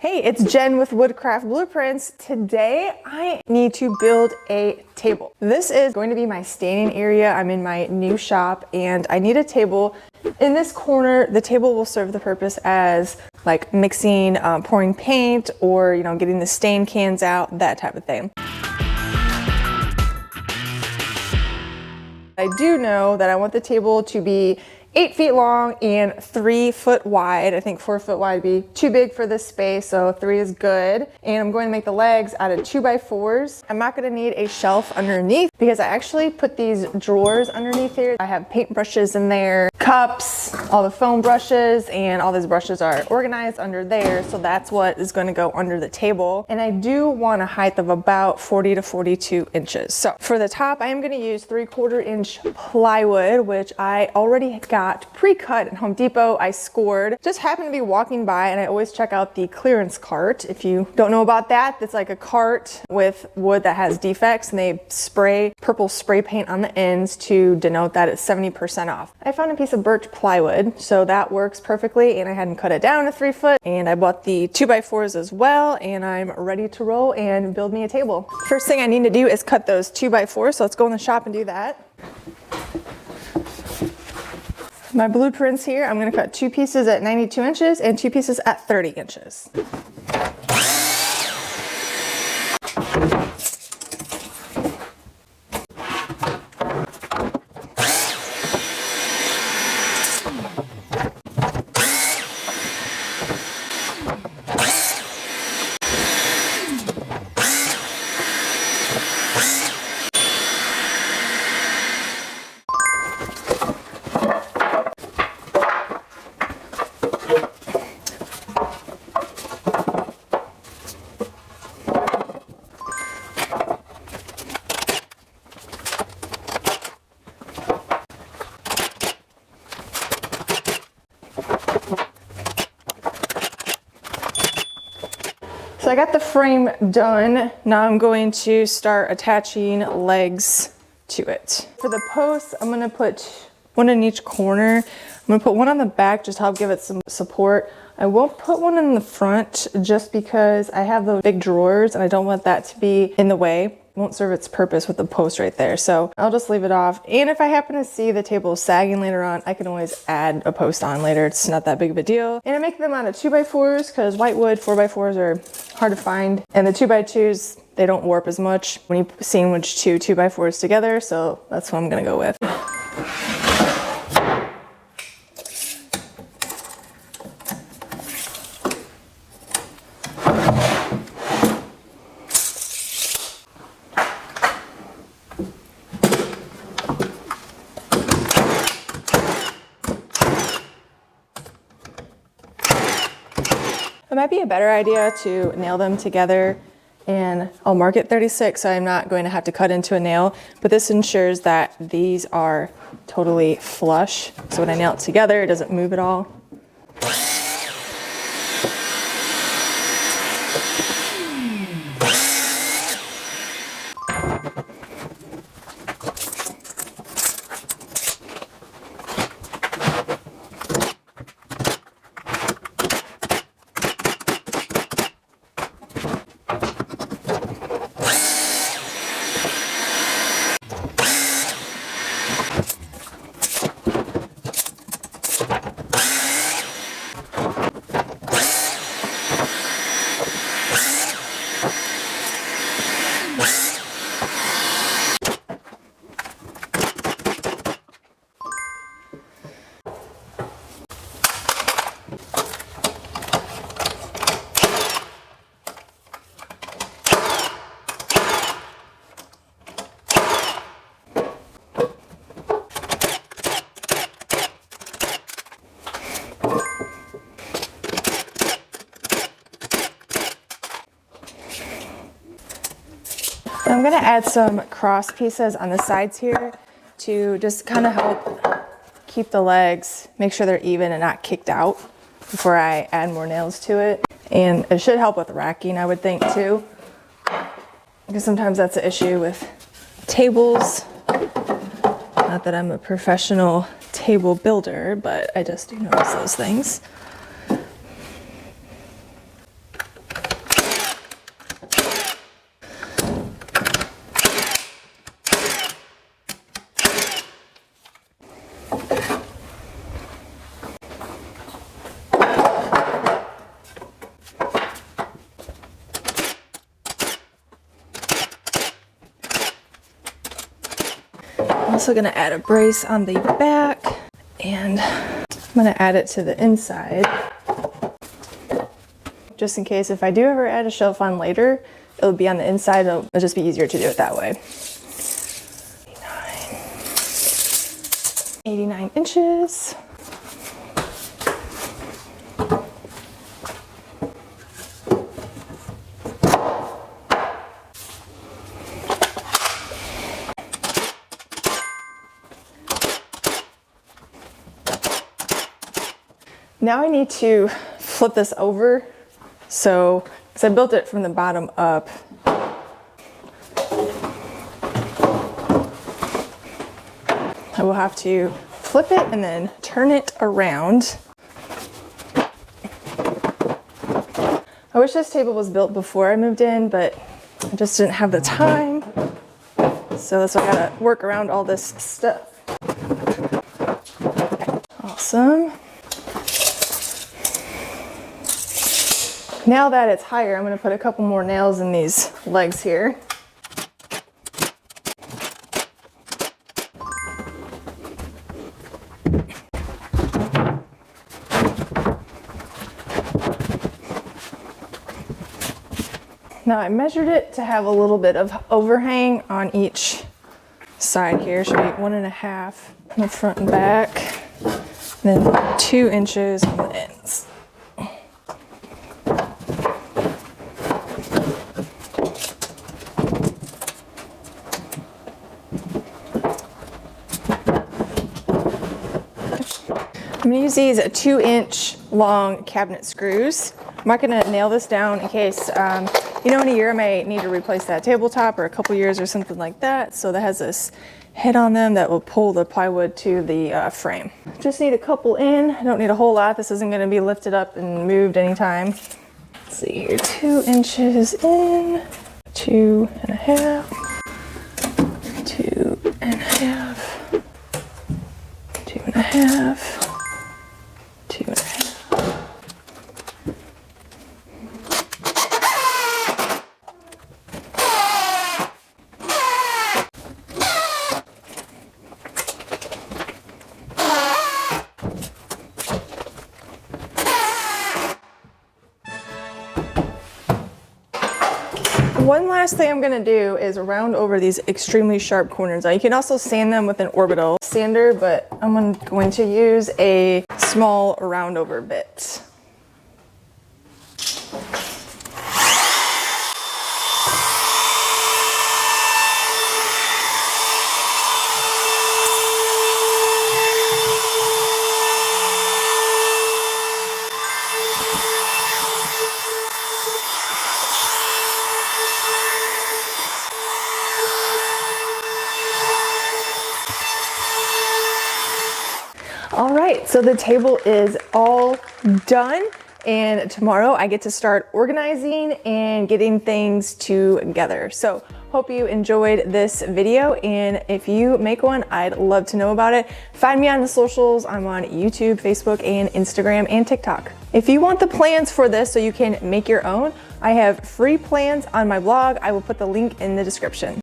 Hey, it's Jen with Woodcraft Blueprints. Today I need to build a table. This is going to be my standing area. I'm in my new shop and I need a table. In this corner, the table will serve the purpose as like mixing, pouring paint, or getting the stain cans out, that type of thing. I do know that I want the table to be 8 feet long and 3 foot wide. I think 4 foot wide would be too big for this space, so 3 is good. And I'm going to make the legs out of 2x4s. I'm not going to need a shelf underneath because I actually put these drawers underneath here. I have paint brushes in there, cups, all the foam brushes, and all these brushes are organized under there, so that's what is going to go under the table. And I do want a height of about 40 to 42 inches. So for the top, I am going to use 3/4 inch plywood, which I already got pre-cut at Home Depot. I scored. Just happened to be walking by, and I always check out the clearance cart. If you don't know about that, it's like a cart with wood that has defects, and they spray purple spray paint on the ends to denote that it's 70% off. I found a piece of birch plywood, so that works perfectly, and I hadn't cut it down to 3 foot, and I bought the 2x4s as well, and I'm ready to roll and build me a table. First thing I need to do is cut those 2x4s, so let's go in the shop and do that. My blueprints here, I'm going to cut 2 pieces at 92 inches and 2 pieces at 30 inches. So I got the frame done. Now I'm going to start attaching legs to it. For the posts, I'm gonna put one in each corner. I'm gonna put one on the back just to help give it some support. I won't put one in the front just because I have those big drawers and I don't want that to be in the way. It won't serve its purpose with the post right there. So I'll just leave it off. And if I happen to see the table sagging later on, I can always add a post on later. It's not that big of a deal. And I make them out of 2x4s because white wood 4x4s are hard to find. And the 2x2s, they don't warp as much when you sandwich 2 2x4s together. So that's what I'm gonna go with. It might be a better idea to nail them together, and I'll mark it 36 so I'm not going to have to cut into a nail, but this ensures that these are totally flush. So when I nail it together, it doesn't move at all. I'm gonna add some cross pieces on the sides here to just kind of help keep the legs, make sure they're even and not kicked out before I add more nails to it. And it should help with racking, I would think, too, because sometimes that's an issue with tables. Not that I'm a professional table builder, but I just do notice those things. also gonna add a brace on the back, and I'm gonna add it to the inside. Just in case if I do ever add a shelf on later, it'll be on the inside. It'll just be easier to do it that way. 89 inches. Now I need to flip this over. So, because I built it from the bottom up. I will have to flip it and then turn it around. I wish this table was built before I moved in, but I just didn't have the time. So that's why I gotta work around all this stuff. Awesome. Now that it's higher, I'm gonna put a couple more nails in these legs here. Now I measured it to have a little bit of overhang on each side here. Should be 1.5 on the front and back, and then 2 inches on the ends. I'm gonna use these 2-inch long cabinet screws. I'm not gonna nail this down in case, you know, in a year I may need to replace that tabletop, or a couple years or something like that. So that has this head on them that will pull the plywood to the frame. Just need a couple in. I don't need a whole lot. This isn't gonna be lifted up and moved anytime. Let's see here, 2 inches in, 2.5, 2.5, 2.5. 2.5. One last thing I'm gonna do is round over these extremely sharp corners. Now you can also sand them with an orbital sander, but I'm going to use a small round over bit. All right, so the table is all done, and tomorrow I get to start organizing and getting things together. So hope you enjoyed this video, and if you make one, I'd love to know about it. Find me on the socials. I'm on YouTube, Facebook, and Instagram, and TikTok. If you want the plans for this so you can make your own, I have free plans on my blog. I will put the link in the description.